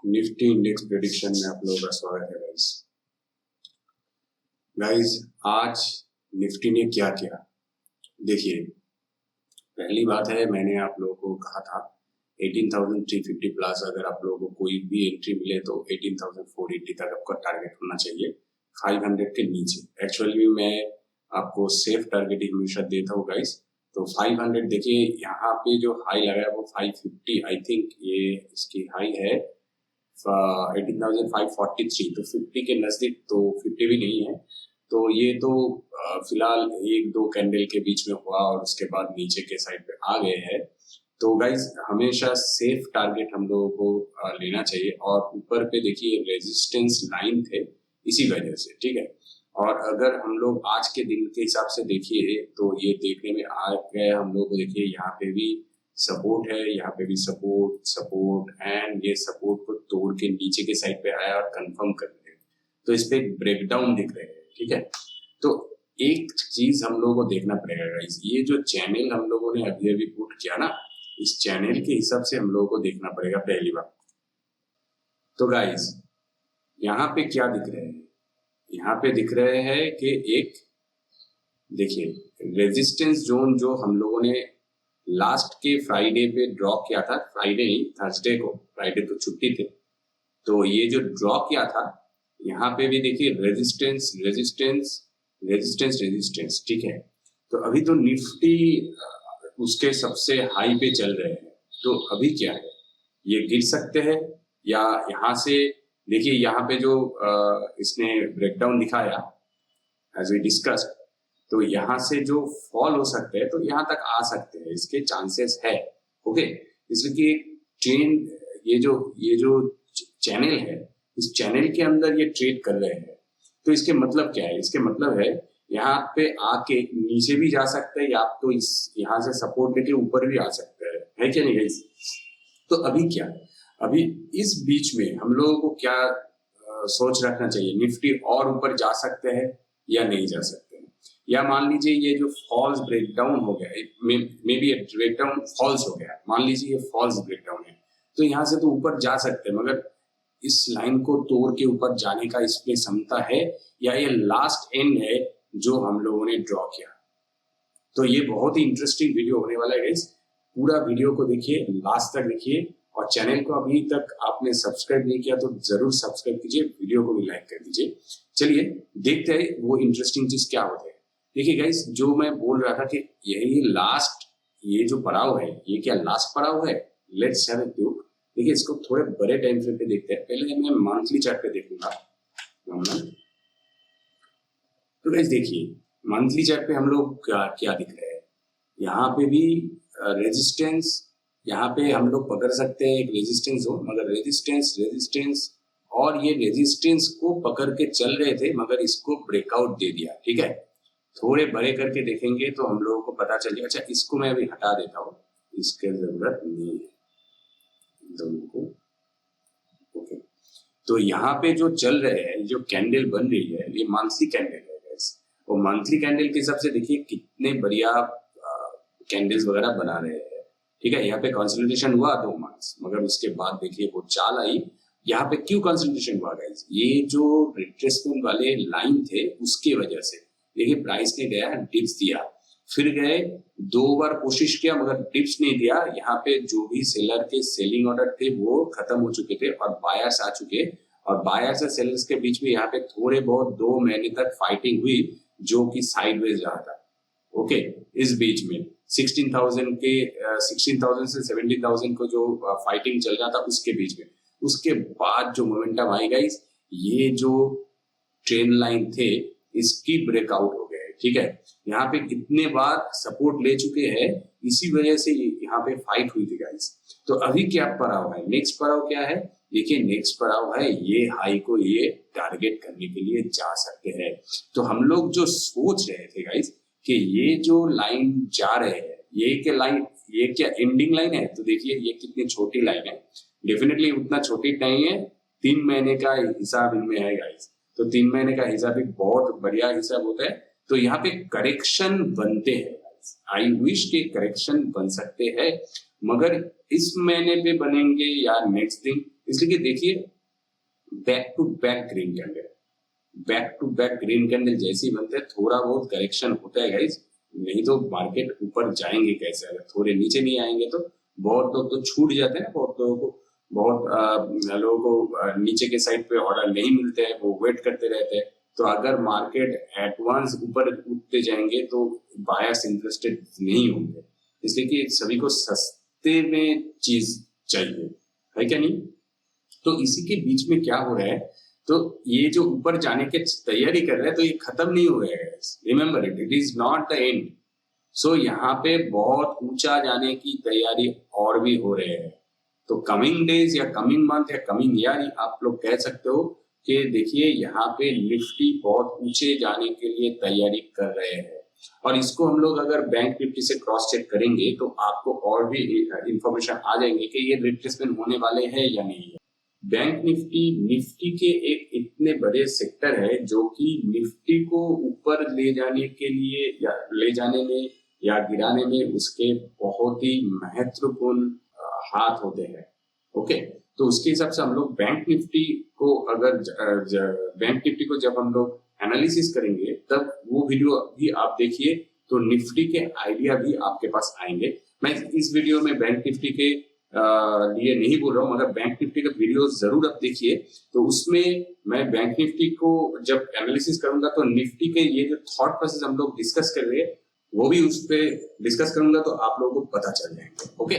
Nifty index prediction में आप लोगों का स्वागत है गाइस। आज निफ्टी ने क्या किया देखिए। पहली बात है, मैंने आप लोगों को कहा था 18,350 प्लस अगर आप लोगों को कोई भी एंट्री मिले तो 18,480 तक आपका टारगेट होना चाहिए 500 के नीचे। एक्चुअली मैं आपको सेफ टारगेट हमेशा देता हूँ गाइस। तो 500 देखिए, यहाँ पे जो हाई लगा है वो 550, आई थिंक ये इसकी हाई है 18,543, तो 50 के नजदीक, तो 50 भी नहीं है। तो ये तो फिलहाल एक दो कैंडल के बीच में हुआ और उसके बाद नीचे के साइड पे आ गए हैं। तो गाइज हमेशा सेफ टारगेट हम लोगों को लेना चाहिए। और ऊपर पे देखिए रेजिस्टेंस लाइन थे इसी वजह से, ठीक है। और अगर हम लोग आज के दिन के हिसाब से देखिए तो ये देखने में आ गए हम लोग को, देखिए यहाँ पे भी सपोर्ट है, यहाँ पे भी सपोर्ट एंड ये सपोर्ट को तोड़ के नीचे के साइड पे आया और कंफर्म कर रहे हैं। तो इस पे ब्रेकडाउन दिख रहे हैं, ठीक है। तो एक चीज हम लोगों को देखना पड़ेगा गाइस, ये जो चैनल हम लोगों ने अभी अभी पुट किया ना, इस चैनल के हिसाब से हम लोगों को देखना पड़ेगा पहली बार। तो गाइस यहाँ पे क्या दिख रहे हैं, यहाँ पे दिख रहे हैं कि एक देखिए रेजिस्टेंस जोन जो हम लोगों ने लास्ट के फ्राइडे पे ड्रॉ किया था, फ्राइडे नहीं थर्सडे को, फ्राइडे तो छुट्टी थी। तो ये जो ड्रॉ किया था यहाँ पे भी देखिए रेजिस्टेंस, ठीक है। तो अभी तो निफ्टी उसके सबसे हाई पे चल रहे हैं। तो अभी क्या है, ये गिर सकते हैं या यहाँ से देखिए यहाँ पे जो इसने ब्रेकडाउन दिखाया एज वी डिस्कस्ड, तो यहाँ से जो फॉल हो सकते हैं तो यहाँ तक आ सकते हैं, इसके चांसेस है, ओके। इसलिए कि ट्रेन ये जो चैनल है, इस चैनल के अंदर ये ट्रेड कर रहे हैं। तो इसके मतलब क्या है, इसके मतलब है यहाँ पे आके नीचे भी जा सकते हैं या तो इस यहाँ से सपोर्ट लेके ऊपर भी आ सकते हैं, है क्या नहीं गाइस। तो अभी क्या, अभी इस बीच में हम लोगों को क्या सोच रखना चाहिए, निफ्टी और ऊपर जा सकते हैं या नहीं जा सकते हैं। या मान लीजिए ये जो फॉल्स ब्रेकडाउन हो गया, मे बी ब्रेकडाउन फॉल्स हो गया, मान लीजिए ये फॉल्स ब्रेकडाउन है, तो यहाँ से तो ऊपर जा सकते हैं, मगर इस लाइन को तोड़ के ऊपर जाने का इसमें क्षमता है या ये लास्ट एंड है जो हम लोगों ने ड्रॉ किया। तो ये बहुत ही इंटरेस्टिंग वीडियो होने वाला है गाइस। पूरा वीडियो को देखिए, लास्ट तक देखिए, और चैनल को अभी तक आपने सब्सक्राइब नहीं किया तो जरूर सब्सक्राइब कीजिए, वीडियो को भी लाइक कर दीजिए। चलिए देखते हैं वो इंटरेस्टिंग चीज क्या होता है। देखिए गाइस, जो मैं बोल रहा था कि यही लास्ट, ये जो पड़ाव है, ये क्या लास्ट पड़ाव है। Let's have a look. देखिए इसको थोड़े बड़े टाइम फ्रेम पे देखते हैं। पहले मैं मंथली चार्ट पे देखूंगा। तो गाइस देखिए मंथली चार्ट पे हम लोग क्या दिख रहे हैं, यहाँ पे भी रेजिस्टेंस, यहाँ पे हम लोग पकड़ सकते हैं एक रेजिस्टेंस जोन, मगर रेजिस्टेंस और ये रेजिस्टेंस को पकड़ के चल रहे थे, मगर इसको ब्रेकआउट दे दिया, ठीक है। थोड़े बड़े करके देखेंगे तो हम लोगों को पता चलेगा। अच्छा इसको मैं अभी हटा देता हूँ, इसके जरूरत नहीं है दोनों को, ओके। तो यहाँ पे जो चल रहे हैं, जो कैंडल बन रही है, ये मंथली कैंडल है गाइस। और मंथली कैंडल के हिसाब से देखिए कितने बढ़िया कैंडल्स वगैरह बना रहे हैं, ठीक है। यहाँ पे कंसोलिडेशन हुआ 2 मंथ्स, मगर उसके बाद देखिए वो चाल आई। यहाँ पे क्यों कंसोलिडेशन हुआ गाइस, ये जो रिट्रेसमेंट वाले लाइन थे उसके वजह से। देखिए प्राइस ने गया डिप्स दिया, फिर गए 2 बार कोशिश किया मगर डिप्स नहीं दिया। यहाँ पे जो भी सेलर के सेलिंग ऑर्डर थे वो खत्म हो चुके थे और बायर्स आ चुके, और बायर्स और सेलर्स के बीच में यहाँ पे थोड़े बहुत 2 महीने तक फाइटिंग हुई जो कि साइडवेज रहा था, ओके। इस बीच में 16,000 से 17,000 को जो फाइटिंग चल रहा था उसके बीच में, उसके बाद जो मोमेंटम आई गाइस, ये जो ट्रेंड लाइन थे इसकी ब्रेकआउट हो गए, ठीक है। यहाँ पे कितने बार सपोर्ट ले चुके हैं, इसी वजह से यहाँ पे फाइट हुई थी गाइस। तो अभी क्या पड़ाव है, नेक्स्ट पड़ाव क्या है, देखिए नेक्स्ट पड़ाव है ये हाई को ये टारगेट करने के लिए जा सकते हैं। तो हम लोग जो सोच रहे थे गाइस कि ये जो लाइन जा रहे हैं, ये क्या लाइन, ये क्या एंडिंग लाइन है, तो देखिए ये कितनी छोटी लाइन है, डेफिनेटली उतना छोटी नहीं है, 3 महीने का हिसाब इनमें है गाइस। तो 3 महीने का हिसाब भी बहुत बढ़िया हिसाब होता है। तो यहाँ पे करेक्शन बनते हैं, आई विश के करेक्शन बन सकते हैं, मगर इस महीने पे बनेंगे या नेक्स्ट दिन इसलिए देखिए back to back green candle, back to back green candle जैसे ही बनते हैं थोड़ा बहुत करेक्शन होता है गाइस, नहीं तो मार्केट ऊपर जाएंगे कैसे, अगर थोड़े नीचे नहीं आएंगे तो। बहुत लोग तो छूट जाते हैं ना, बहुत लोगों को, बहुत लोगों को नीचे के साइड पे ऑर्डर नहीं मिलते हैं, वो वेट करते रहते हैं। तो अगर मार्केट एडवांस ऊपर उठते जाएंगे तो बायर्स इंटरेस्टेड नहीं होंगे, इसलिए कि सभी को सस्ते में चीज चाहिए, है क्या नहीं। तो इसी के बीच में क्या हो रहा है, तो ये जो ऊपर जाने की तैयारी कर रहे हैं तो ये खत्म नहीं हुआ है, remember it, it is not the end. So यहाँ पे बहुत ऊंचा जाने की तैयारी और भी हो रहे हैं। तो कमिंग डेज या कमिंग मंथ या कमिंग ईयर आप लोग कह सकते हो कि देखिए यहाँ पे निफ्टी बहुत ऊंचे जाने के लिए तैयारी कर रहे हैं। और इसको हम लोग अगर बैंक निफ्टी से क्रॉस चेक करेंगे तो आपको और भी इंफॉर्मेशन आ जाएंगे कि ये रिट्रेसमेंट होने वाले हैं या नहीं है। बैंक निफ्टी के एक इतने बड़े सेक्टर है जो कि निफ्टी को ऊपर ले जाने के लिए या ले जाने में या गिराने में उसके बहुत ही महत्वपूर्ण हाथ होते हैं। ओके, तो उसके हिसाब से हम लोग बैंक निफ्टी को अगर बैंक निफ्टी को जब हम लोग एनालिसिस करेंगे तब वो वीडियो भी आप देखिए तो निफ्टी के आइडिया भी आपके पास आएंगे। मैं इस वीडियो में बैंक निफ्टी के लिए नहीं बोल रहा हूँ, मगर बैंक निफ्टी का वीडियो जरूर आप देखिए। तो उसमें मैं बैंक निफ्टी को जब एनालिसिस करूंगा तो निफ्टी के ये जो थॉट प्रोसेस हम लोग डिस्कस कर रहे हैं वो भी उस पर डिस्कस करूंगा, तो आप लोगों को पता चल जाएंगे। ओके,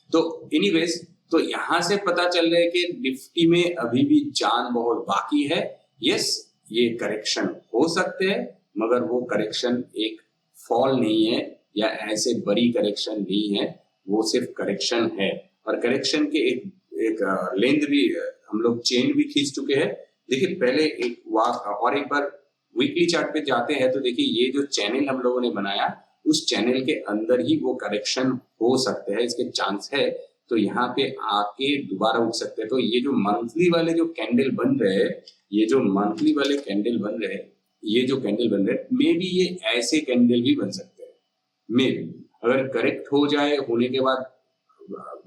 तो एनीवेज, तो यहां से पता चल रहा है कि निफ्टी में अभी भी जान बहुत बाकी है। यस, ये करेक्शन हो सकते हैं, मगर वो करेक्शन एक फॉल नहीं है या ऐसे बड़ी करेक्शन नहीं है, वो सिर्फ करेक्शन है। और करेक्शन के एक लेंथ भी हम लोग चेन भी खींच चुके हैं। देखिए पहले और एक बार वीकली चार्ट पे जाते हैं तो देखिए ये जो चैनल हम लोगों ने बनाया उस चैनल के अंदर ही वो करेक्शन हो सकते हैं, इसके चांस है। तो यहाँ पे आके दोबारा उठ सकते हैं। तो ये जो मंथली वाले जो कैंडल बन रहे हैं, ये जो मंथली वाले कैंडल बन रहे हैं, ये जो कैंडल बन रहे हैं, मे बी ये ऐसे कैंडल भी बन सकते हैं। मे बी अगर करेक्ट हो जाए, होने के बाद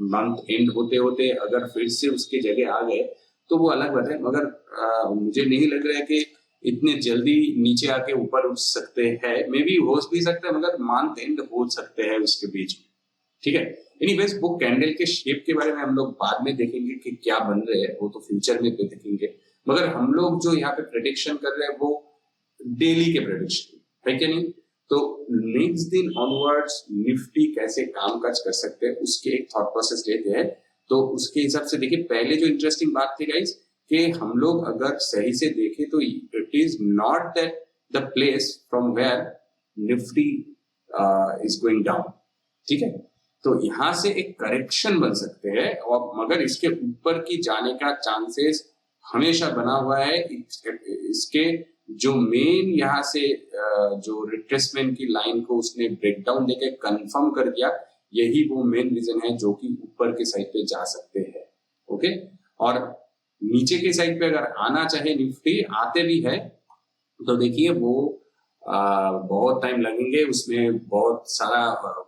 मंथ एंड होते होते अगर फिर से उसके जगह आ गए तो वो अलग बात है, मगर मुझे नहीं लग रहा है कि इतने जल्दी नीचे आके ऊपर उठ सकते हैं। मे बी हो भी सकता है, मगर मंथ एंड हो सकते हैं उसके बीच में। ठीक है, एनीवेज वो कैंडल के शेप के बारे में हम लोग बाद में देखेंगे कि क्या बन रहे हैं, वो तो फ्यूचर में देखेंगे। मगर हम लोग जो यहाँ पे प्रेडिक्शन कर रहे हैं वो डेली के प्रेडिक्शन है क्या नहीं। तो नेक्स्ट दिन ऑनवर्ड्स निफ्टी कैसे कामकाज कर सकते हैं उसके एक थॉट प्रोसेस लेते हैं। तो उसके हिसाब से देखिए, पहले जो इंटरेस्टिंग बात थी गाइस कि हम लोग अगर सही से देखें तो it is not that the place from where Nifty is going down. ठीक है, तो यहाँ से एक करेक्शन बन सकते हैं, और मगर इसके ऊपर की जाने का चांसेस हमेशा बना हुआ है। इसके जो मेन यहाँ से जो रिट्रेसमेंट की लाइन को उसने ब्रेकडाउन देके कंफर्म कर दिया, यही वो मेन रीजन है जो कि ऊपर के साइड पे जा सकते हैं। ओके, और नीचे के साइड पे अगर आना चाहे निफ्टी, आते भी है तो देखिए वो बहुत टाइम लगेंगे, उसमें बहुत सारा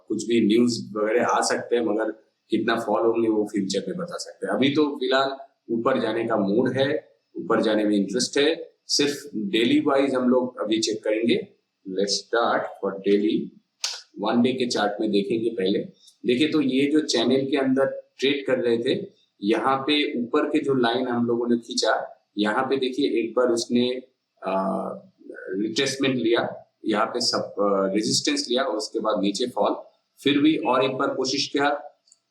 कुछ भी न्यूज वगैरह आ सकते हैं, मगर कितना फॉल होंगे वो फ्यूचर में बता सकते हैं। अभी तो फिलहाल ऊपर जाने का मूड है, ऊपर जाने में इंटरेस्ट है। सिर्फ डेली वाइज हम लोग अभी चेक करेंगे। Let's start for daily. One day के चार्ट में देखेंगे पहले। देखिए तो ये जो चैनल के अंदर ट्रेड कर रहे थे, यहाँ पे ऊपर के जो लाइन हम लोगों ने खींचा, यहाँ पे देखिए एक बार उसने रिट्रेसमेंट लिया, यहाँ पे सब रेजिस्टेंस लिया और उसके बाद नीचे फॉल, फिर भी और एक बार कोशिश किया,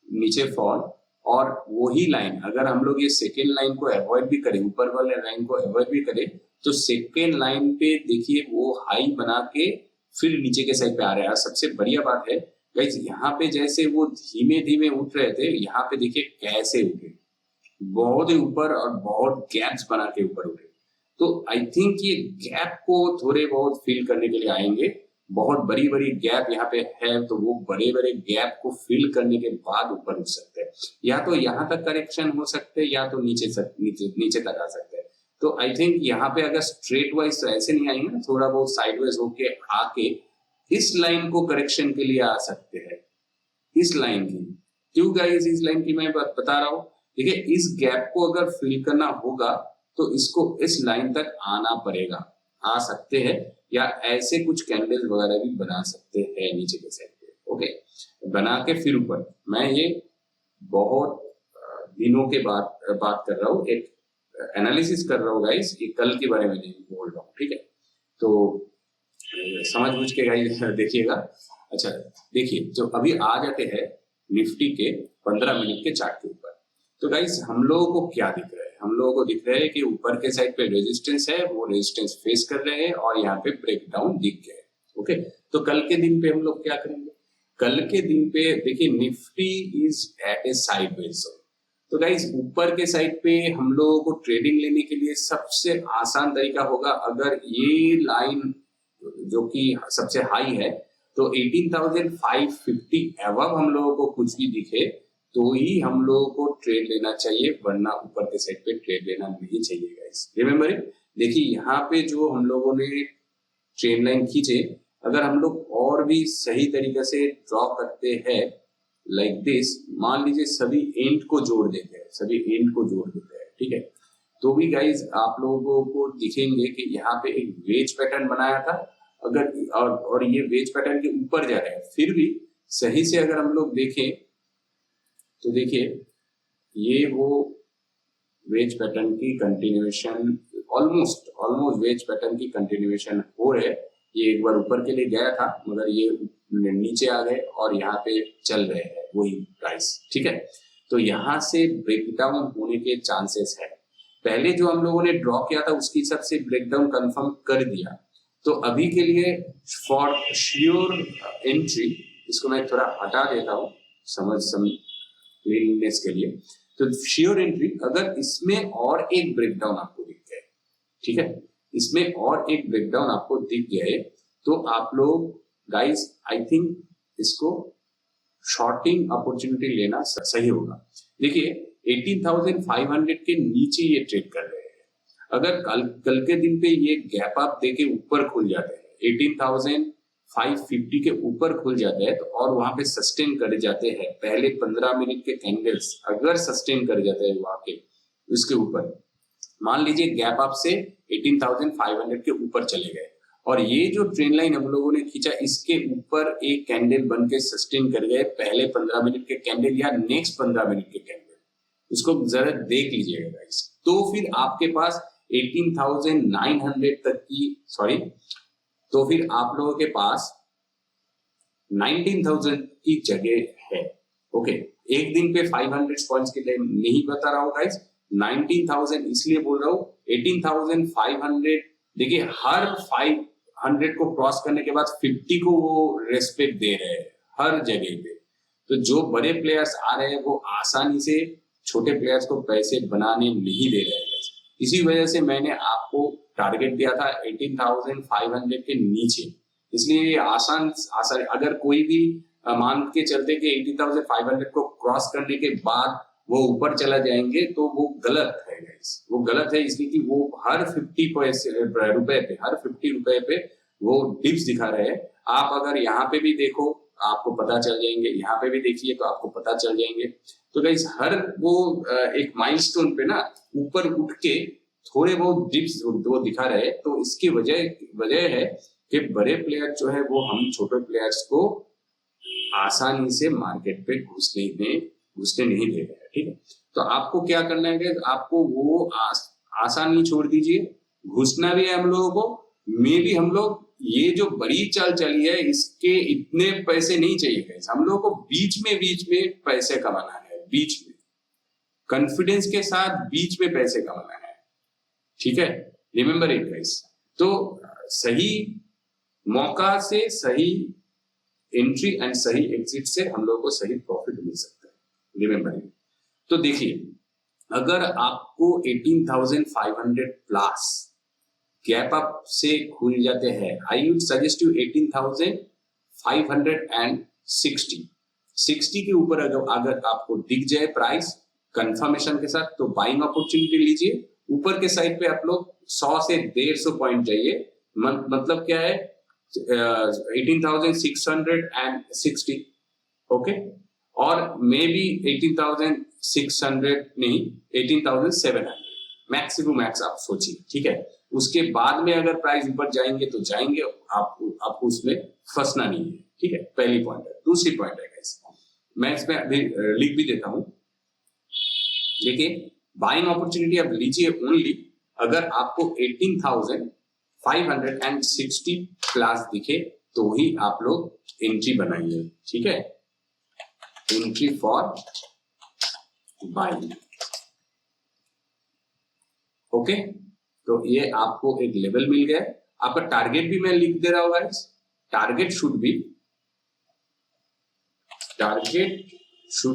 नीचे फॉल, और वही लाइन अगर हम लोग ये सेकेंड लाइन को अवॉइड भी करें, ऊपर वाले लाइन को अवॉइड भी करें, तो सेकेंड लाइन पे देखिए वो हाई बना के फिर नीचे के साइड पे आ रहा है। सबसे बढ़िया बात है गाइस, यहाँ पे जैसे वो धीमे धीमे उठ रहे थे, यहाँ पे देखिए कैसे उठे, बहुत ही ऊपर और बहुत गैप्स बना के ऊपर उठे। तो आई थिंक ये गैप को थोड़े बहुत फील करने के लिए आएंगे। बहुत बड़ी बड़ी गैप यहाँ पे है, तो वो बड़े बड़े गैप को फिल करने के बाद ऊपर उठ सकते हैं। या तो यहाँ तक करेक्शन हो सकते हैं, या तो नीचे तक आ सकते हैं। तो आई थिंक यहाँ पे अगर स्ट्रेट वाइज तो ऐसे नहीं आएंगे ना, थोड़ा बहुत साइडवाइज होके आके इस लाइन को करेक्शन के लिए आ सकते हैं। इस लाइन की क्यों गाइस, इस लाइन की मैं बता रहा हूँ, ठीक है, इस गैप को अगर फिल करना होगा तो इसको इस लाइन तक आना पड़ेगा, आ सकते हैं या ऐसे कुछ कैंडल वगैरह भी बना सकते हैं नीचे के साइड पे। ओके, बना के फिर ऊपर, मैं ये बहुत दिनों के बाद बात कर रहा हूँ, एक एनालिसिस कर रहा हूँ गाइस, ये कल के बारे में नहीं बोल रहा हूँ, ठीक है। तो समझ बुझ के गाइस देखिएगा। अच्छा देखिए, जो अभी आ जाते हैं निफ्टी के 15 मिनट के चार्ट के ऊपर, तो गाइस हम लोगों को क्या दिख रहा है, हम लोगों को दिख रहा है कि ऊपर के साइड पे रेजिस्टेंस है, वो रेजिस्टेंस फेस कर रहे हैं और यहाँ पे ब्रेकडाउन दिख गया है। ओके, तो कल के दिन पे हम लोग क्या करेंगे, कल के दिन पे देखिए Nifty is at a sideways zone. तो गाइस ऊपर के साइड पे हम लोगों को ट्रेडिंग लेने के लिए सबसे आसान तरीका होगा, अगर ये लाइन जो कि सबसे हाई है तो 18,550 एवब हम लोगों को कुछ भी दिखे तो ही हम लोगों को ट्रेड लेना चाहिए, वरना ऊपर के साइड पे ट्रेड लेना नहीं चाहिए गाइस, रिमेम्बर इट। देखिए यहाँ पे जो हम लोगों ने ट्रेड लाइन खींचे, अगर हम लोग और भी सही तरीके से ड्रॉ करते हैं लाइक दिस, मान लीजिए सभी एंड को जोड़ देते हैं, सभी एंड को जोड़ देते हैं, ठीक है, तो भी गाइज आप लोगों को दिखेंगे कि यहाँ पे एक वेज पैटर्न बनाया था, अगर और ये वेज पैटर्न के ऊपर जा रहा है, फिर भी सही से अगर हम लोग देखें तो देखिए ये वो वेज पैटर्न की कंटिन्यूएशन, ऑलमोस्ट वेज पैटर्न की कंटिन्यूएशन हो रहे। ये एक बार ऊपर के लिए गया था मगर ये नीचे आ गए और यहाँ पे चल रहे हैं वही प्राइस, ठीक है। तो यहाँ से ब्रेकडाउन होने के चांसेस है, पहले जो हम लोगों ने ड्रॉ किया था उसके हिसाब से ब्रेकडाउन कंफर्म कर दिया, तो अभी के लिए फॉर श्योर एंट्री, इसको मैं थोड़ा हटा देता हूँ क्लीननेस के लिए, तो श्योर एंट्री अगर इसमें और एक ब्रेकडाउन आपको दिख गए, ठीक है, इसमें और एक ब्रेकडाउन आपको दिख गए तो आप लोग गाइस आई थिंक इसको शॉर्टिंग अपॉर्चुनिटी लेना सही होगा। देखिए 18,500 के नीचे ये ट्रेड कर रहे हैं, अगर कल के दिन पे ये गैप अप देके ऊपर खुल जाते हैं, 18,550 के ऊपर खुल जाते हैं तो और वहां पे सस्टेन कर जाते हैं, पहले 15 मिनट के कैंडल्स अगर सस्टेन कर जाते हैं वहां के उसके ऊपर, मान लीजिए गैप अप से 18,500 के ऊपर चले गए और ये जो ट्रेंड लाइन हम लोगों ने खींचा इसके ऊपर एक कैंडल बन के सस्टेन कर गए, पहले 15 मिनट के कैंडल या नेक्स्ट 15 मिनट के कैंडल, उसको जरा देख लीजिएगा गाइस, तो फिर आपके पास 18,900 तक की तो फिर आप लोगों के पास 19,000 की जगह है। ओके, एक दिन पे 500 पॉइंट्स के लिए नहीं बता रहा हूँ गाइस, 19,000 इसलिए बोल रहा हूँ, 18,500 देखिए हर 500 को क्रॉस करने के बाद 50 को वो रेस्पेक्ट दे रहे हैं हर जगह पे, तो जो बड़े प्लेयर्स आ रहे हैं वो आसानी से छोटे प्लेयर्स को पैसे बनाने नहीं दे रहे हैं, इसी वजह से मैंने आपको टारगेट दिया था 18,500 के नीचे, इसलिए आसान अगर कोई भी मान के चलते कि 18,500 को क्रॉस करने के बाद वो ऊपर चला जाएंगे तो वो गलत है गाइस, वो गलत है, इसलिए कि वो हर 50 रुपए पे वो डिप्स दिखा रहे हैं। आप अगर यहाँ पे भी देखो आपको पता चल जाएंगे, यहाँ पे भी देखिए तो आपको पता चल जाएंगे, तो गाइस हर वो एक माइलस्टोन पे ना ऊपर उठ के थोड़े बहुत डिप्स वो दिखा रहे हैं, तो इसकी वजह है कि बड़े प्लेयर जो है वो हम छोटे प्लेयर्स को आसानी से मार्केट पे घुसने नहीं दे रहे हैं, ठीक है। तो आपको क्या करना है, आपको वो आसानी छोड़ दीजिए, घुसना भी है हम लोगों को, मे भी हम लोग ये जो बड़ी चाल चली है इसके इतने पैसे नहीं चाहिए गाइस, हम लोगों को बीच में पैसे कमाना है, बीच में कॉन्फिडेंस के साथ बीच में पैसे कमाना है, ठीक है, रिमेम्बर इट गाइस। तो सही मौका से सही एंट्री एंड सही एग्जिट से हम लोगों को सही प्रॉफिट मिल सकता है, रिमेम्बर इट। तो देखिए अगर आपको 18,500 प्लस गैप अप से खुल जाते हैं, आई वुड सजेस्ट यू 18,560 के ऊपर अगर आपको दिख जाए प्राइस कंफर्मेशन के साथ तो बाइंग अपॉर्चुनिटी लीजिए, ऊपर के साइड पे आप लोग 100 से 150 पॉइंट जाइए, मतलब क्या है 18,660, ओके, और मे बी 18,600 नहीं 18,700 मैक्स टू मैक्स आप सोचिए, ठीक है। उसके बाद में अगर प्राइस ऊपर जाएंगे तो जाएंगे, आपको उसमें फंसना नहीं है, ठीक है। पहली पॉइंट है। दूसरी पॉइंट है गाइस, मैं इसमें अभी लिख भी देता हूं। देखिए बाइंग अपॉर्चुनिटी आप लीजिए ओनली अगर आपको 18,560 प्लस दिखे तो ही आप लोग एंट्री बनाइए, ठीक है। Entry for buying, okay. तो ये आपको एक लेवल मिल गया। आपका टारगेट भी मैं लिख दे रहा हूं गाइस। टारगेट शुड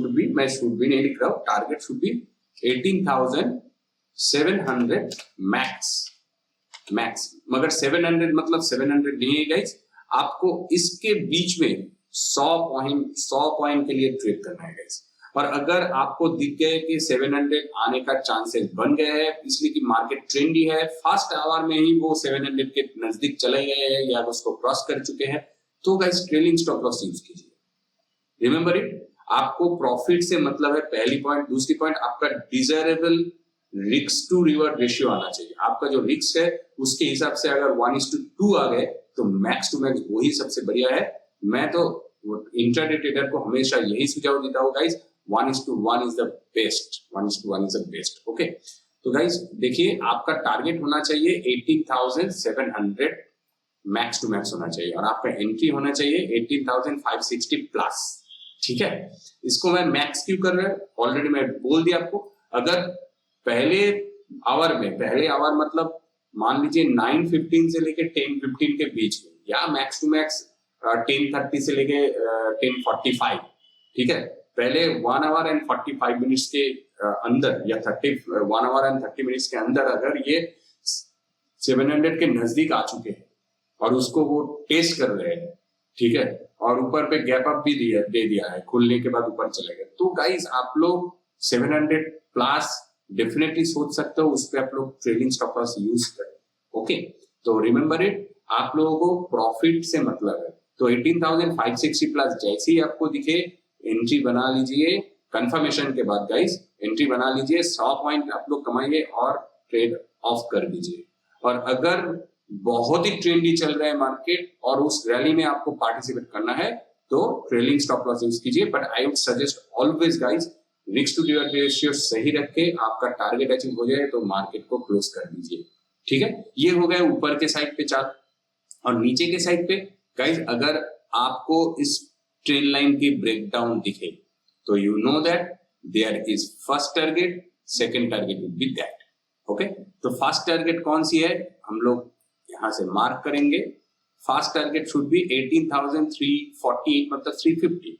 बी मैं शुड बी नहीं लिख रहा हूं, टारगेट शुड बी 18,700 मैक्स। मगर 700 मतलब 700 नहीं है गाइस, आपको इसके बीच में 100 पॉइंट के लिए ट्रेड करना है गाइस। और अगर आपको दिख गए कि 700 आने का चांसेस बन गए हैं इसलिए कि मार्केट ट्रेंडी है, फर्स्ट आवर में ही वो 700 के नजदीक चले गए हैं या उसको क्रॉस कर चुके हैं, तो guys trailing stop loss use कीजिए। रिमेंबर इट, आपको प्रॉफिट से मतलब है, पहली पॉइंट। दूसरी पॉइंट, आपका desirable risk to reward ratio आना चाहिए। आपका जो रिस्क है उसके हिसाब से अगर 1:2 आ गए तो मैक्स टू मैक्स वही सबसे बढ़िया है। मैं तो इंट्राडे ट्रेडर को हमेशा यही सुझाव देता हूँ guys, 1:1 is the best, 1:1 is the best, okay. तो गाइस देखिए आपका टारगेट होना चाहिए 18,700 मैक्स टू मैक्स होना चाहिए और आपका एंट्री होना चाहिए 18,560 प्लस, ठीक है। इसको मैं मैक्स क्यों कर रहा हूं, ऑलरेडी मैं बोल दिया आपको। अगर पहले आवर मतलब मान लीजिए 9:15 से लेके 10:15 के बीच में, या मैक्स टू मैक्स 10:30 से लेके 10:45, ठीक है। पहले 1 आवर एंड 45 मिनट्स के अंदर या 1 आवर एंड 30 मिनट्स के अंदर अगर ये 700 के नजदीक आ चुके हैं और उसको वो टेस्ट कर रहे हैं, ठीक है, और ऊपर पे गैप अप भी दे दिया है, खुलने के बाद ऊपर चले गए, तो गाइस आप लोग 700 प्लस डेफिनेटली सोच सकते हो, उस पर आप लोग ट्रेलिंग स्टॉप लॉस यूज करें, ओके। तो रिमेंबर इट, आप लोगों को प्रॉफिट से मतलब है। तो 18,560 प्लस जैसे ही आपको दिखे एंट्री बना लीजिए, कंफर्मेशन के बाद गाइस एंट्री बना लीजिए, 100 पॉइंट आप लोग कमाइए और ट्रेड ऑफ कर दीजिए। और अगर बहुत ही ट्रेंडी चल रहा है मार्केट और उस रैली में आपको पार्टिसिपेट करना है तो ट्रेलिंग स्टॉप लॉस यूज कीजिए। But I would suggest always guys, risk to reward ratio सही रख के आपका टारगेट अचीव हो जाए तो मार्केट को क्लोज कर दीजिए, ठीक है। ये हो गया ऊपर के साइड पे चार्ट। और नीचे के साइड पे गाइस अगर आपको इस ट्रेंड लाइन की ब्रेकडाउन दिखे तो you know that there is first target, second target will be that, okay. तो फर्स्ट टारगेट कौन सी है हम लोग यहां से मार्क करेंगे। फर्स्ट टारगेट शुड बी 18,348 मतलब 350,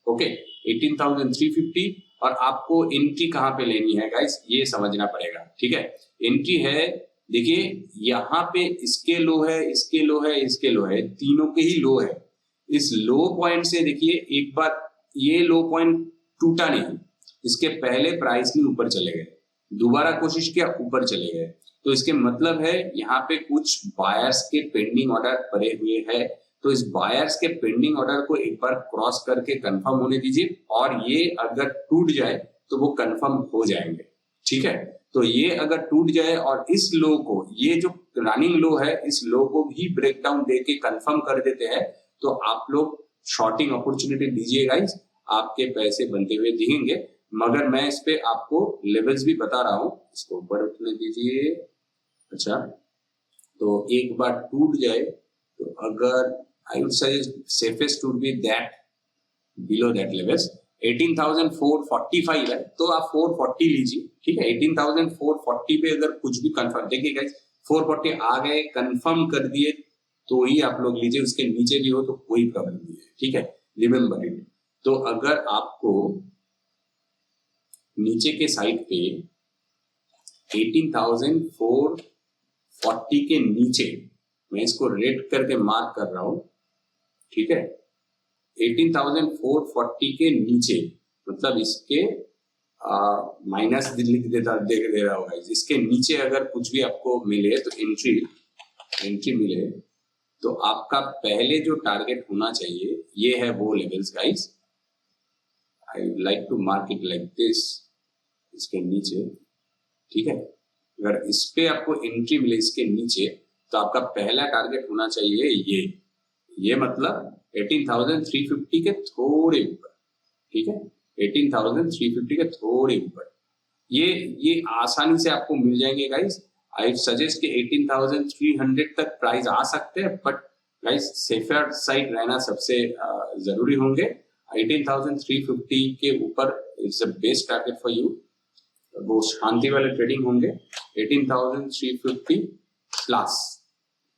ओके, 18,350। और आपको एंट्री कहां पे लेनी है गाइस ये समझना पड़ेगा, ठीक है। एंट्री है, देखिए यहाँ पे इसके लो है, इसके लो है, इसके लो है, तीनों के ही लो है। इस लो पॉइंट से देखिए एक बार ये लो पॉइंट टूटा नहीं, इसके पहले प्राइस में ऊपर चले गए, दोबारा कोशिश किया ऊपर चले गए, तो इसके मतलब है यहाँ पे कुछ बायर्स के पेंडिंग ऑर्डर पड़े हुए हैं। तो इस बायर्स के पेंडिंग ऑर्डर को एक बार क्रॉस करके कंफर्म होने दीजिए और ये अगर टूट जाए तो वो कंफर्म हो जाएंगे, ठीक है। तो ये अगर टूट जाए और इस लो को, ये जो रनिंग लो है, इस लो को भी ब्रेकडाउन देके कंफर्म कर देते हैं तो आप लोग शॉर्टिंग अपॉर्चुनिटी दीजिए गाइस, आपके पैसे बनते हुए दिखेंगे। मगर मैं इस पे आपको लेवल्स भी बता रहा हूं, इसको ऊपर उठने दीजिए। अच्छा, तो एक बार टूट जाए तो अगर आई would suggest safest would be that below that levels 18,445 है तो आप 440 लीजिए, ठीक है। 18,440 पे अगर कुछ भी कंफर्म, देखिए गाइस 440 आ गए कंफर्म कर दिए तो ही आप लोग लीजिए, उसके नीचे भी हो तो कोई प्रॉब्लम नहीं है, ठीक है। Remember it. तो अगर आपको नीचे के साइड पे 18,440 के नीचे, मैं इसको रेड करके मार्क कर रहा हूं, ठीक है। 18,440 के नीचे मतलब इसके माइनस लिख देता दे रहा होगा, इसके नीचे अगर कुछ भी आपको मिले तो एंट्री मिले तो आपका पहले जो टारगेट होना चाहिए ये है वो levels guys, I like to mark it like this, इसके नीचे, ठीक है। अगर इस पे आपको एंट्री मिले इसके नीचे, तो आपका पहला टारगेट होना चाहिए ये मतलब 18,350 के थोड़े ऊपर, ठीक है, 18,350 के थोड़े ऊपर। ये आसानी से आपको मिल जाएंगे गाइस। आई सजेस्ट कि 18,300 तक प्राइस आ सकते हैं, बट गाइस सेफर साइड रहना सबसे जरूरी होंगे। 18,350 के ऊपर it's the best target for you. वो शांति वाले ट्रेडिंग होंगे। 18,350 प्लस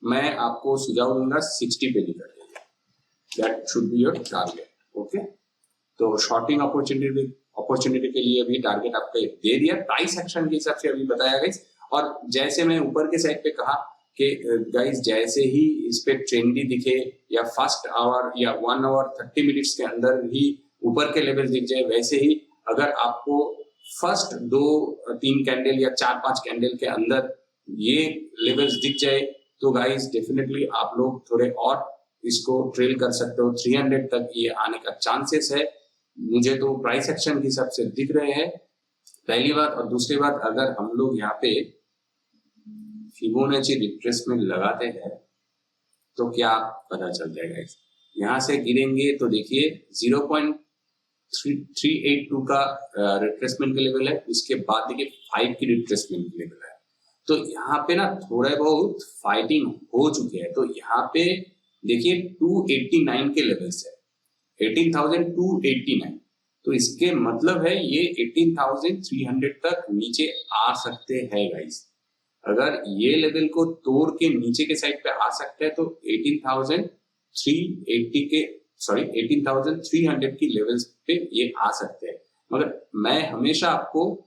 मैं आपको सुझाव दूंगा 60 पे निकल जाइए, that should be your target, okay. तो शॉर्टिंग अपॉर्चुनिटी के लिए भी टारगेट आपको दे दिया, प्राइस एक्शन के हिसाब से अभी बताया गाइस। और जैसे मैं ऊपर के साइड पे कहा कि गाइस जैसे ही इस पे ट्रेंडी दिखे या फर्स्ट आवर या 1 आवर 30 मिनट्स के अंदर ही ऊपर के लेवल दिख जाए, वैसे ही अगर आपको फर्स्ट 2-3 कैंडल या 4-5 कैंडल के अंदर ये लेवल्स दिख जाए, तो गाइस डेफिनेटली आप लोग थोड़े और इसको ट्रेल कर सकते हो। 300 तक ये आने का चांसेस है। मुझे तो प्राइस एक्शन के हिसाब से दिख रहे हैं, पहली बात। और दूसरी बात, अगर हम लोग यहाँ पे फिबोनाची रिट्रेसमेंट लगाते हैं तो क्या पता चलता है गाइस, यहाँ से गिरेंगे तो देखिए 0.382 का रिट्रेसमेंट का लेवल है, उसके बाद देखिए 5 की रिट्रेसमेंट का लेवल है। तो यहाँ पे ना थोड़ा बहुत फाइटिंग हो चुकी है। तो यहाँ पे देखिए 289 के लेवल से 18,289, तो इसके मतलब है ये 18,300 तक नीचे आ सकते हैं गाइस। अगर ये लेवल को तोड़ के नीचे के साइड पे आ सकते हैं तो 18,300 की लेवल्स पे ये आ सकते हैं। मगर मैं हमेशा आपको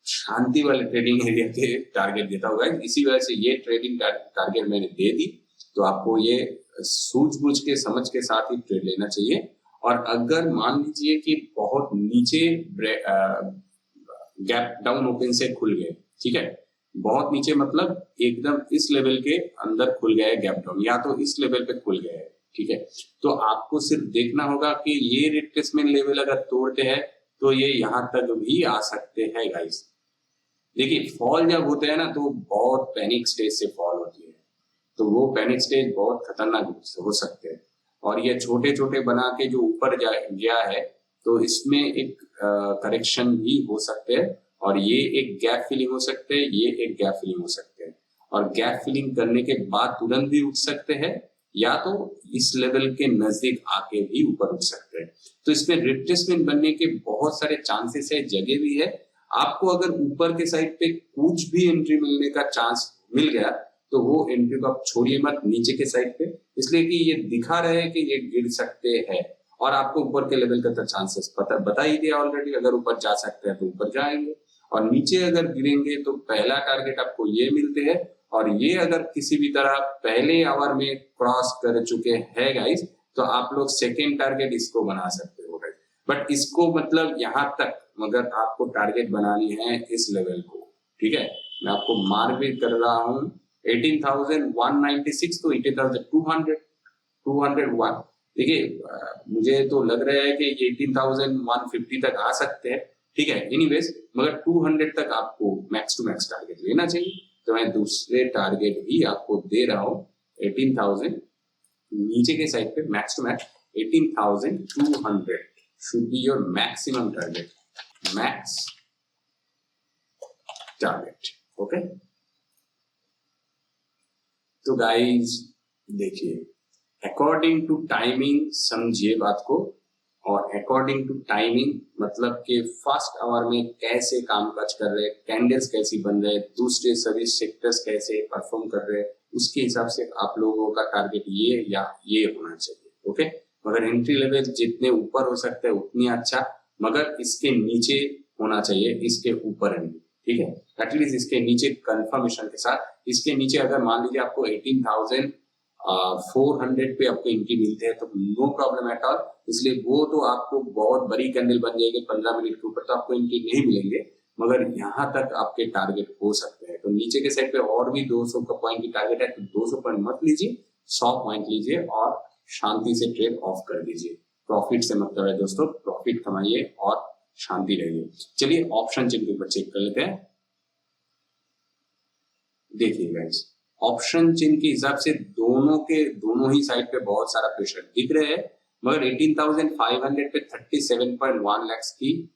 शांति वाले ट्रेडिंग एरिया के टारगेट देता हूँ गाइस, इसी वजह से ये ट्रेडिंग टारगेट मैंने दे दी। तो आपको ये सूझबूझ के समझ के साथ ही ट्रेड लेना चाहिए। और अगर मान लीजिए कि बहुत नीचे गैप डाउन ओपन से खुल गए, ठीक है, बहुत नीचे मतलब एकदम इस लेवल के अंदर खुल गया है गैप डाउन, या तो इस लेवल पे खुल गया है, ठीक है, तो आपको सिर्फ देखना होगा कि ये रिट्रेसमेंट लेवल अगर तोड़ते हैं तो ये यहाँ तक भी आ सकते हैं गाइस। देखिए फॉल जब होते हैं ना तो बहुत पैनिक स्टेज से फॉल होती है, तो वो पैनिक स्टेज बहुत खतरनाक हो सकते हैं। और ये छोटे छोटे बना के जो ऊपर गया है, तो इसमें एक करेक्शन भी हो सकते हैं, और ये एक गैप फिलिंग हो सकते हैं, ये एक गैप फिलिंग हो सकते हैं। और गैप फिलिंग करने के बाद तुरंत भी उठ सकते हैं, या तो इस लेवल के नजदीक आके भी ऊपर उठ सकते हैं। तो इसमें रिट्रेसमेंट बनने के बहुत सारे चांसेस है, जगह भी है। आपको अगर ऊपर के साइड पे कुछ भी एंट्री मिलने का चांस मिल गया तो वो एंट्री को आप छोड़िए मत नीचे के साइड पे, इसलिए कि ये दिखा रहे हैं कि ये गिर सकते हैं। और आपको ऊपर के लेवल का तो चांसेस बता ही दिया ऑलरेडी, अगर ऊपर जा सकते हैं तो ऊपर जाएंगे, और नीचे अगर गिरेंगे तो पहला टारगेट आपको ये मिलते हैं। और ये अगर किसी भी तरह पहले आवर में क्रॉस कर चुके हैं गाइस, तो आप लोग सेकेंड टारगेट इसको बना सकते हो गाइस। बट इसको मतलब यहाँ तक मगर आपको टारगेट बनानी है इस लेवल को, ठीक है। मैं आपको मार्क भी कर रहा हूँ 18,196 तो 18,201। देखिए मुझे तो लग रहा है कि 18,150 तक आ सकते हैं, ठीक है। एनीवेज मगर 200 तक आपको मैक्स टू मैक्स टारगेट लेना चाहिए। तो मैं दूसरे टारगेट भी आपको दे रहा हूँ 18,000 नीचे के साइड पे, max to max 18,200 should be your maximum target, max target, okay. तो गाइस देखिए, अकॉर्डिंग टू टाइमिंग समझिए बात को, और अकॉर्डिंग टू टाइमिंग मतलब कि फर्स्ट आवर में कैसे कामकाज कर रहे हैं, कैंडल्स कैसी बन रहे हैं, दूसरे सभी सेक्टर्स कैसे परफॉर्म कर रहे हैं, उसके हिसाब से आप लोगों का टारगेट ये या ये होना चाहिए, ओके। मगर एंट्री लेवल जितने ऊपर हो सकते हैं उतनी अच्छा, मगर इसके नीचे होना चाहिए, इसके ऊपर नहीं, ठीक है। एटलीस्ट इसके नीचे कंफर्मेशन के साथ, इसके नीचे अगर मान लीजिए आपको 18,400 पे आपको एंट्री मिलते हैं तो नो प्रॉब्लम एट ऑल, इसलिए वो तो आपको बहुत बड़ी कैंडल बन जाएगी 15 मिनट के ऊपर, तो आपको एंट्री नहीं मिलेंगे, मगर यहाँ तक आपके टारगेट हो सकते हैं। तो नीचे के साइड पे और भी 200 का पॉइंट की टारगेट है, तो 200 पॉइंट मत लीजिए, 100 पॉइंट लीजिए और शांति से ट्रेड ऑफ कर दीजिए। प्रॉफिट से मतलब है दोस्तों, प्रॉफिट कमाइए और शांति रहिए। चलिए ऑप्शन चिन्ह के ऊपर चेक कर लेते हैं। देखिए गाइस, ऑप्शन चिन्ह के हिसाब से दोनों ही साइड पे बहुत सारा प्रेशर दिख रहे हैं, मगर 18,500 पे 37.1 लाख की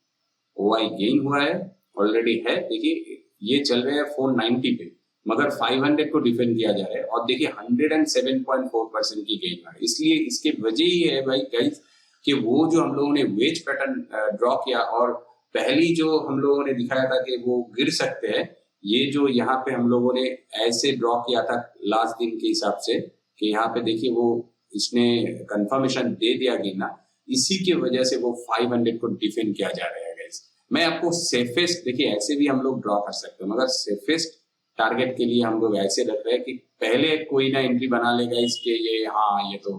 ओआई गेन हुआ है, ऑलरेडी है। देखिए ये चल रहे हैं 490 पे, मगर 500 को डिफेंड किया जा रहा है और देखिए 107.4% की गेन है। इसलिए इसके वजह ही है भाई गाइस कि वो जो हम लोगों ने वेज पैटर्न ड्रॉ किया और पहली जो हम लोगों ने दिखाया था कि वो गिर सकते हैं, ये जो यहाँ पे हम लोगों ने ऐसे ड्रॉ किया था लास्ट दिन के हिसाब से कि यहाँ पे देखिए वो इसने कंफर्मेशन दे दिया गिरना, इसी की वजह से वो 500 को डिफेंड किया जा रहा है गाइस। मैं आपको सेफेस्ट, देखिए ऐसे भी हम लोग ड्रॉ कर सकते हैं, मगर सेफेस्ट टारगेट के लिए हम लोग ऐसे रख रहे हैं कि पहले कोई ना एंट्री बना लेगा इसके, ये हाँ ये तो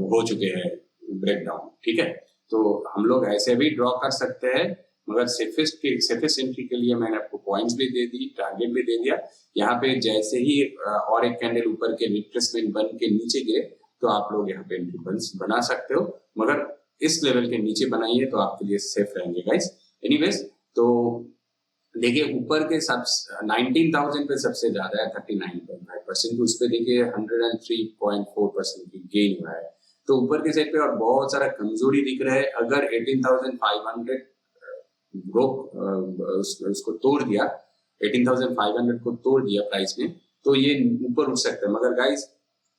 हो चुके हैं ब्रेकडाउन, ठीक है। तो हम लोग ऐसे भी ड्रॉ कर सकते हैं, मगर सेफेस्ट एंट्री के लिए मैंने आपको पॉइंट्स भी दे दी, टारगेट भी दे दिया। यहाँ पे जैसे ही और एक कैंडल ऊपर के रिट्रेसमेंट बन के नीचे गिरे तो आप लोग यहाँ पे एंट्री बना सकते हो, मगर इस लेवल के नीचे बनाइए तो आपके लिए सेफ रहेंगे गाइस। एनीवेज, तो देखिए ऊपर के सब 19,000 पे सबसे ज्यादा है 39.5%, उस पे देखिए 103.4% की गेन हुआ है। तो ऊपर के साइड पे और बहुत सारा कमजोरी दिख रहा है। अगर 18,500 उसको तोड़ दिया, 18,500 को तोड़ दिया प्राइस में, तो ये ऊपर उठ सकता है। मगर guys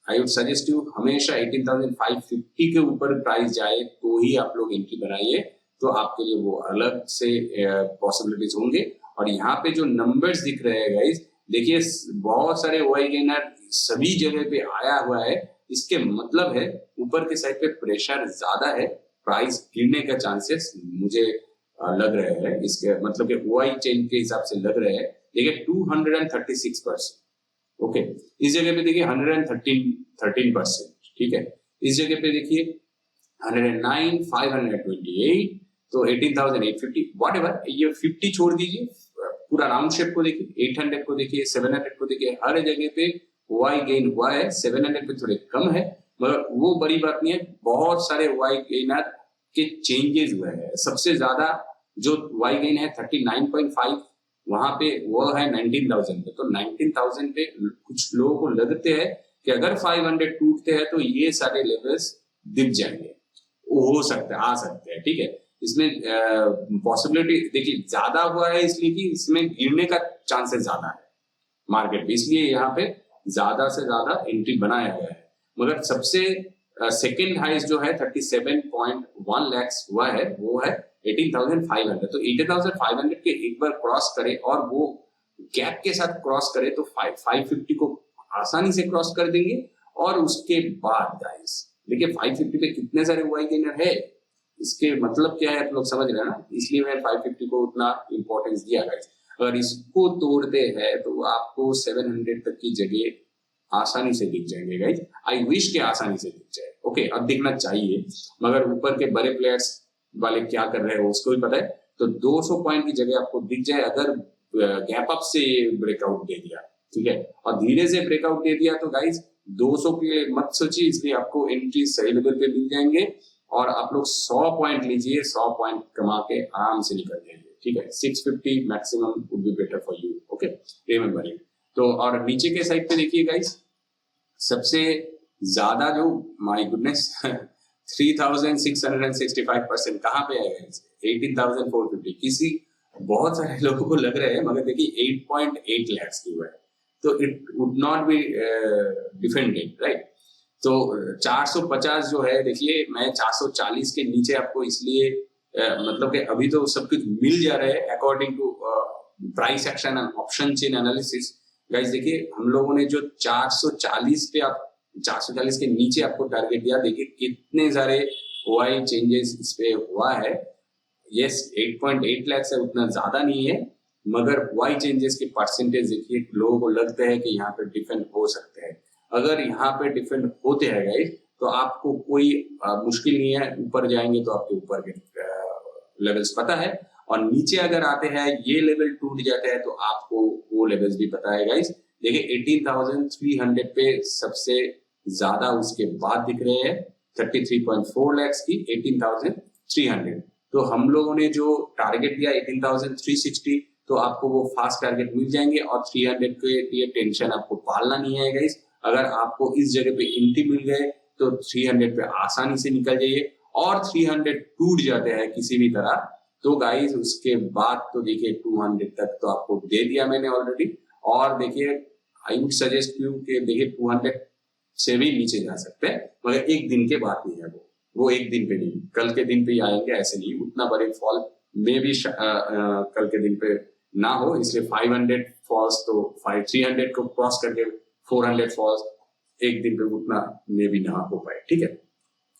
I would suggest you हमेशा 18,550 के ऊपर प्राइस जाए तो ही आप लोग एंट्री बनाइए, तो आपके लिए वो अलग से पॉसिबिलिटीज होंगे। और यहाँ पे जो नंबर्स दिख रहे हैं गाइस, देखिए बहुत सारे ओआई गेनर सभी जगह पे आया हुआ है, इसके मतलब है ऊपर के साइड पे प्रेशर ज्यादा है, प्राइस गिरने का चांसेस मुझे लग रहे हैं। इसके मतलब कि ओआई चेन के हिसाब से लग रहे हैं। देखिए 236%, ओके। इस जगह पे देखिए 113%, ठीक है। इस जगह पे देखिए 109, 528, तो 18,850 व्हाटएवर, ये 50 छोड़ दीजिए, पूरा राउंड शेप को देखिए, 800 को देखिए, 700 को देखिए, हर जगह पे ओआई गेन हुआ है। 700 पे थोड़े कम है, मगर वो बड़ी बात नहीं है। बहुत सारे ओआई गेनर के चेंजेस हुए हैं। सबसे ज्यादा जो ओआई गेन है 39.5, वहां पे वो है 19,000 पे। तो 19,000 पे कुछ लोगों को लगते हैं कि अगर 500 टूटते हैं तो ये सारे लेवल्स दिख जाएंगे, हो सकता है, आ सकते हैं, ठीक है। इसमें पॉसिबिलिटी देखिए ज्यादा हुआ है इसलिए कि इसमें गिरने का चांसेस ज्यादा है मार्केट पे, इसलिए यहाँ पे ज्यादा से ज्यादा एंट्री बनाया गया है। मगर सबसे सेकेंड हाइस्ट जो है 37.1 लाख हुआ है, वो है 18,500। तो 18,500 के एक बार क्रॉस करे और वो गैप के साथ क्रॉस करे तो 550 को आसानी से क्रॉस कर देंगे। और उसके बाद गाइस देखिए 550 पे कितने सारे ओआई गेनर है, इसके मतलब क्या है आप लोग समझ रहे हैं ना, इसलिए मैं 550 को उतना इंपॉर्टेंस दिया गाइस। अगर इसको तोड़ते हैं तो आपको 700 तक की जगह आसानी से दिख जाएंगे गाइस। आई विश के आसानी से दिख जाए, ओके। अब दिखना चाहिए, मगर ऊपर के बड़े प्लेयर्स वाले क्या कर रहे हैं उसको भी पता है। तो 200 पॉइंट की जगह आपको दिख जाए अगर गैप अप से ब्रेकआउट दे दिया, ठीक है, और धीरे से ब्रेकआउट दे दिया तो गाइस 200 के मत सोचिए, इसलिए आपको एंट्री सही लेवल पे मिल जाएंगे और आप लोग 100 पॉइंट लीजिए, 100 पॉइंट कमा के आराम से निकल जाएंगे, ठीक है। 650 maximum would be better for you, okay, remember it. तो और नीचे के साइड पे देखिए गाइस, सबसे ज्यादा जो माय गुडनेस 3,665% कहाँ पे आएगा, 18,450। किसी बहुत सारे लोगों को लग रहा है, मगर देखिए 8.8 लाख की हुआ है, तो it would not be defended, right. तो 450 जो है, देखिए मैं 440 के नीचे आपको इसलिए मतलब कि अभी तो सब कुछ मिल जा रहा है according to price action and option chain analysis. Guys देखिए हम लोगों ने जो 440 पे, आप 440 के नीचे आपको टारगेट दिया, देखिए कितने सारे ओआई चेंजेस इस पे हुआ है। यस 8.8 लाख से उतना ज्यादा नहीं है, मगर ओआई चेंजेस के परसेंटेज देखिए लोगों को लगता है कि यहाँ पे डिफेंड हो सकते हैं। अगर यहाँ पे डिफेंड होते हैं गाइस तो आपको कोई मुश्किल नहीं है, ऊपर जाएंगे तो आपके ऊपर के लेवल्स पता है, और नीचे अगर आते हैं ये लेवल टूट जाते हैं तो आपको वो लेवल्स भी पता है गाइस। देखिए 18,300 पे सबसे ज्यादा उसके बाद दिख रहे हैं, 33.4 lakhs की 18,300। तो हम लोगों ने जो टारगेट दिया 18,360, तो आपको वो फास्ट टारगेट मिल जाएंगे और 300 के लिए टेंशन आपको पालना नहीं है गाइस। अगर आपको इस जगह पे एंट्री मिल गए तो 300 पे आसानी से निकल जाइए, और 300 टूट जाते हैं किसी भी तरह तो गाइस उसके बाद तो देखिए 200 तक तो आपको दे दिया मैंने ऑलरेडी। और देखिए आई वुड सजेस्ट यू कि देखिए 200 से भी नीचे जा सकते हैं, मगर एक दिन के बाद नहीं है वो एक दिन पे नहीं, कल के दिन पे ही आएंगे, ऐसे नहीं उतना बड़े फॉल में भी कल के दिन पे ना हो, इसलिए 500 फॉल्स तो 300 को क्रॉस करके 400 फॉल्स एक दिन पे उतना में भी ना हो पाए, ठीक है,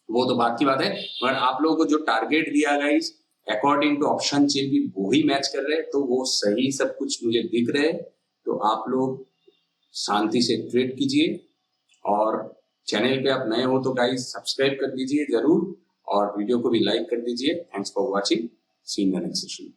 वो तो बात की बात है। मगर आप लोगों को जो टारगेट दिया guys according to option chain भी वही मैच कर रहे हैं, तो वो सही सब कुछ मुझे दिख रहे हैं। तो आप लोग शांति से ट्रेड कीजिए, और चैनल पे आप नए हो तो गाइस सब्सक्राइब कर दीजिए जरूर, और वीडियो को भी लाइक कर दीजिए। Thanks for watching, see in the next session.